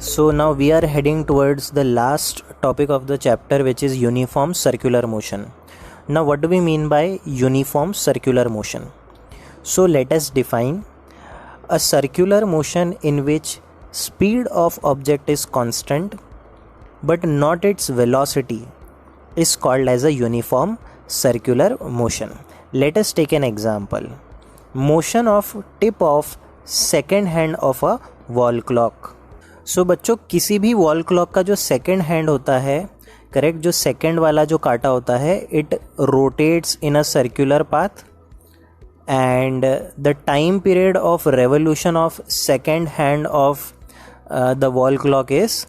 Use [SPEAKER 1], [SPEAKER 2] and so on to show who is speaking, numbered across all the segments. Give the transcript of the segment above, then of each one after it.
[SPEAKER 1] So now we are heading towards the last topic of the chapter, which is uniform circular motion. Now what do we mean by uniform circular motion? So let us define a circular motion in which speed of object is constant but not its velocity is called as a uniform circular motion. Let us take an example. Motion of tip of second hand of a wall clock. सो बच्चों, किसी भी wall clock का जो second hand होता है, correct, जो second वाला जो काटा होता है, it rotates in a circular path and the time period of revolution of second hand of the wall clock is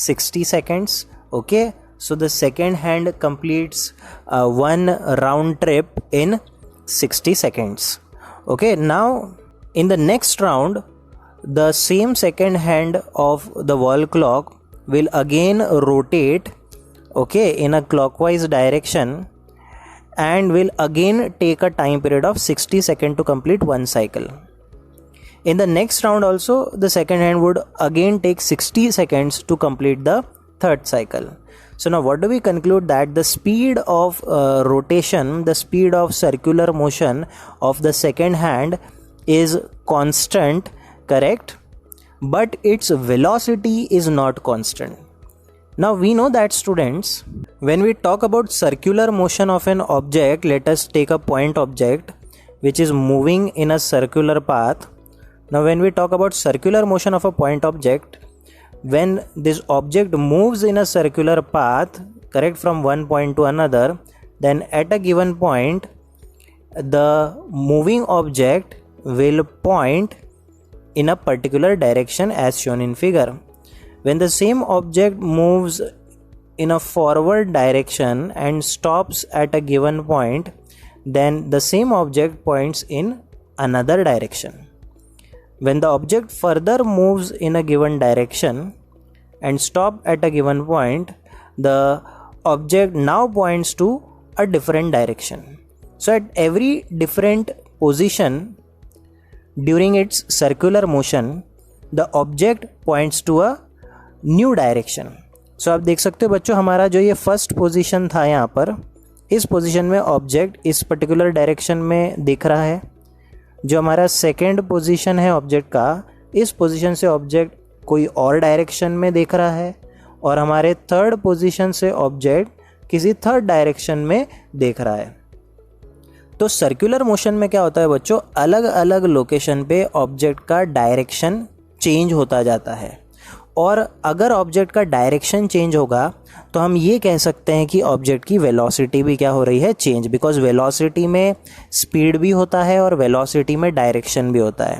[SPEAKER 1] 60 seconds. Okay, so the second hand completes one round trip in 60 seconds. Okay, now in the next round the same second hand of the wall clock will again rotate, okay, in a clockwise direction and will again take a time period of 60 seconds to complete one cycle. In the next round also the second hand would again take 60 seconds to complete the third cycle. So now what do we conclude? That the speed of rotation, the speed of circular motion of the second hand is constant, correct, but its velocity is not constant. Now we know that, students, when we talk about circular motion of an object, let us take a point object which is moving in a circular path. Now when we talk about circular motion of a point object, when this object moves in a circular path, correct, from one point to another, then at a given point the moving object will point in a particular direction as shown in figure. When the same object moves in a forward direction and stops at a given point, then the same object points in another direction. When the object further moves in a given direction and stop at a given point, the object now points to a different direction. So at every different position during its circular motion, the object points to a new direction. So आप देख सकते हो बच्चों, हमारा जो ये first position था, यहाँ पर इस पोजीशन में ऑब्जेक्ट इस पर्टिकुलर डायरेक्शन में दिख रहा है. जो हमारा सेकेंड पोजीशन है ऑब्जेक्ट का, इस पोजीशन से ऑब्जेक्ट कोई और डायरेक्शन में देख रहा है, और हमारे थर्ड पोजीशन से ऑब्जेक्ट किसी थर्ड डायरेक्शन में देख रहा है. तो सर्कुलर मोशन में क्या होता है बच्चों, अलग अलग लोकेशन पे ऑब्जेक्ट का डायरेक्शन चेंज होता जाता है. और अगर ऑब्जेक्ट का डायरेक्शन चेंज होगा तो हम ये कह सकते हैं कि ऑब्जेक्ट की वेलोसिटी भी क्या हो रही है, चेंज. बिकॉज वेलोसिटी में स्पीड भी होता है और वेलोसिटी में डायरेक्शन भी होता है.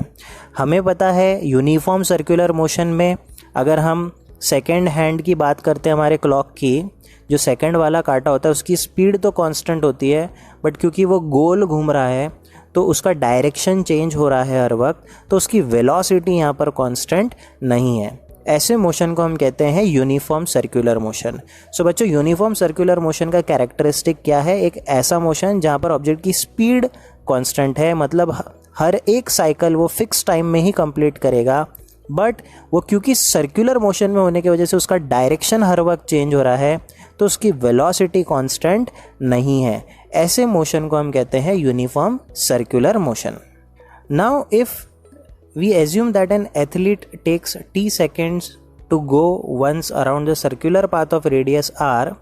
[SPEAKER 1] हमें पता है यूनिफॉर्म सर्कुलर मोशन में अगर हम सेकेंड हैंड की बात करते हैं, हमारे क्लॉक की, जो सेकेंड वाला काटा होता है उसकी स्पीड तो कांस्टेंट होती है, बट क्योंकि वो गोल घूम रहा है तो उसका डायरेक्शन चेंज हो रहा है हर वक्त, तो उसकी वेलोसिटी यहाँ पर कांस्टेंट नहीं है. ऐसे मोशन को हम कहते हैं यूनिफॉर्म सर्कुलर मोशन. सो बच्चों, यूनिफॉर्म सर्कुलर मोशन का कैरेक्टरिस्टिक क्या है? एक ऐसा मोशन जहाँ पर ऑब्जेक्ट की स्पीड कांस्टेंट है, मतलब हर एक साइकिल वो फिक्स टाइम में ही कंप्लीट करेगा, बट वो क्योंकि सर्कुलर मोशन में होने की वजह से उसका डायरेक्शन हर वक्त चेंज हो रहा है, तो उसकी वेलोसिटी कांस्टेंट नहीं है. ऐसे मोशन को हम कहते हैं uniform circular motion. Now if we assume that an athlete takes t seconds to go once around the circular path of radius r,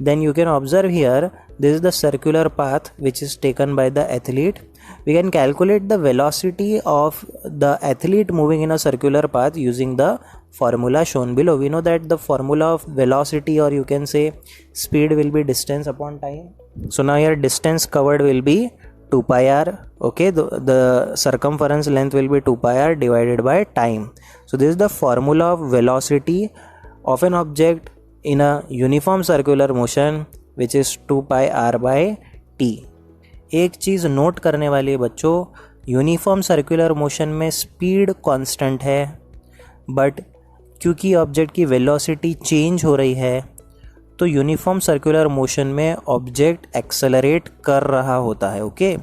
[SPEAKER 1] then you can observe here, this is the circular path which is taken by the athlete. We can calculate the velocity of the athlete moving in a circular path using the formula shown below. We know that the formula of velocity, or you can say speed, will be distance upon time. So now here distance covered will be 2 pi r. Okay, the circumference length will be 2 pi r divided by time. So this is the formula of velocity of an object in a uniform circular motion, which is 2 pi r by t. एक चीज़ note करने वाली है बच्चों, uniform circular motion में speed constant है, but क्योंकि object की velocity change हो रही है, तो यूनिफॉर्म सर्कुलर मोशन में ऑब्जेक्ट एक्सेलरेट कर रहा होता है. ओके,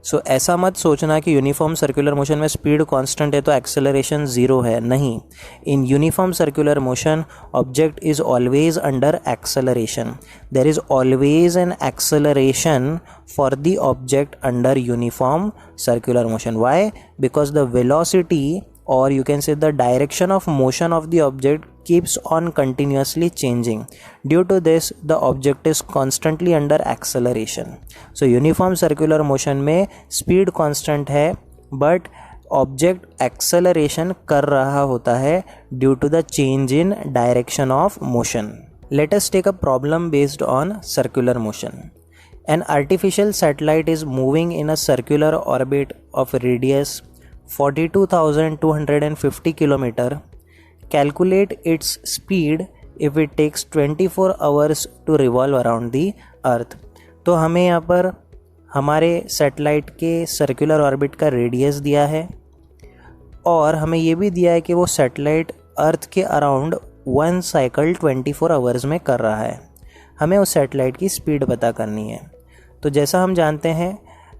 [SPEAKER 1] सो ऐसा मत सोचना कि यूनिफॉर्म सर्कुलर मोशन में स्पीड कांस्टेंट है तो एक्सेलरेशन ज़ीरो है, नहीं. In uniform circular motion object is always under acceleration. There is always an acceleration for the object under uniform circular motion. Why? Because the velocity, or you can say the direction of motion of the object, keeps on continuously changing. Due to this, the object is constantly under acceleration. So uniform circular motion में speed constant है, but object acceleration कर रहा होता है due to the change in direction of motion. Let us take a problem based on circular motion. An artificial satellite is moving in a circular orbit of radius 42,250 km. Calculate its speed if it takes 24 hours to revolve around the earth. तो हमें यहाँ पर हमारे satellite के circular orbit का radius दिया है और हमें ये भी दिया है कि वो सैटेलाइट अर्थ के अराउंड 1 साइकिल 24 आवर्स में कर रहा है. हमें उस सैटेलाइट की स्पीड पता करनी है. तो जैसा हम जानते हैं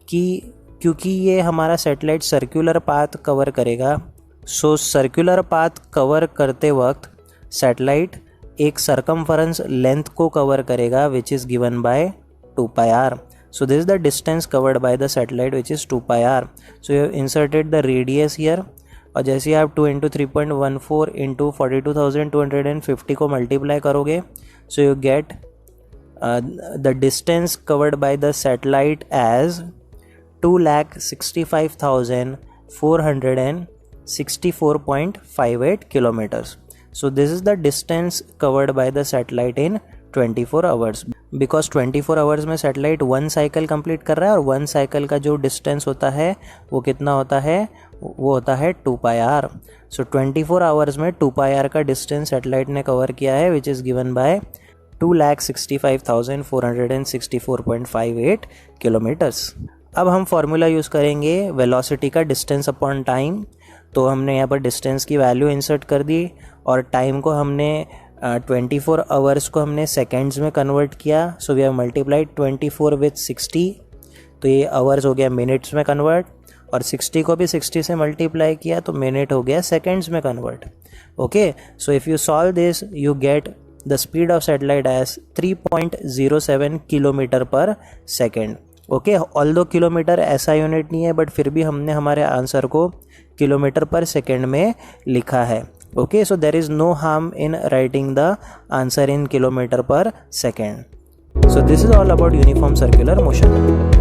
[SPEAKER 1] कि क्योंकि ये हमारा सैटेलाइट सर्कुलर पाथ कवर करेगा, सो सर्कुलर पाथ कवर करते वक्त सैटेलाइट एक सरकमफरेंस लेंथ को कवर करेगा which is given by 2πr. So this is the distance covered by the satellite which is 2πr. So you have inserted the radius here और जैसे आप 2 × 3.14 × 42,250 को multiply करोगे, so you get the distance covered by the satellite as 2,65,464.58 kilometers. So this is the distance covered by the satellite in 24 hours. Because 24 hours में satellite 1 cycle complete कर रहा है और 1 साइकिल का जो डिस्टेंस होता है वो कितना होता है, वो होता है 2πr. सो 24 आवर्स में 2πr का डिस्टेंस सैटेलाइट ने कवर किया है which is given by 2,65,464.58 kilometres. अब हम फॉर्मूला यूज़ करेंगे वेलोसिटी का डिस्टेंस अपॉन टाइम. तो हमने यहाँ पर डिस्टेंस की वैल्यू इंसर्ट कर दी और टाइम को हमने 24 आवर्स को हमने सेकेंड्स में कन्वर्ट किया. So we have multiplied 24 with 60, तो ये आवर्स हो गया मिनट्स में कन्वर्ट और 60 को भी 60 से मल्टीप्लाई किया तो मिनट हो गया सेकेंड्स में convert. Okay, so if you solve this you get the speed of satellite as 3.07 kilometre per second. Okay, although kilometre ऐसा यूनिट नहीं है बट फिर भी हमने हमारे आंसर को किलोमीटर पर सेकेंड में लिखा है. Okay, so there is no harm in writing the answer in kilometre per second. So this is all about uniform circular motion.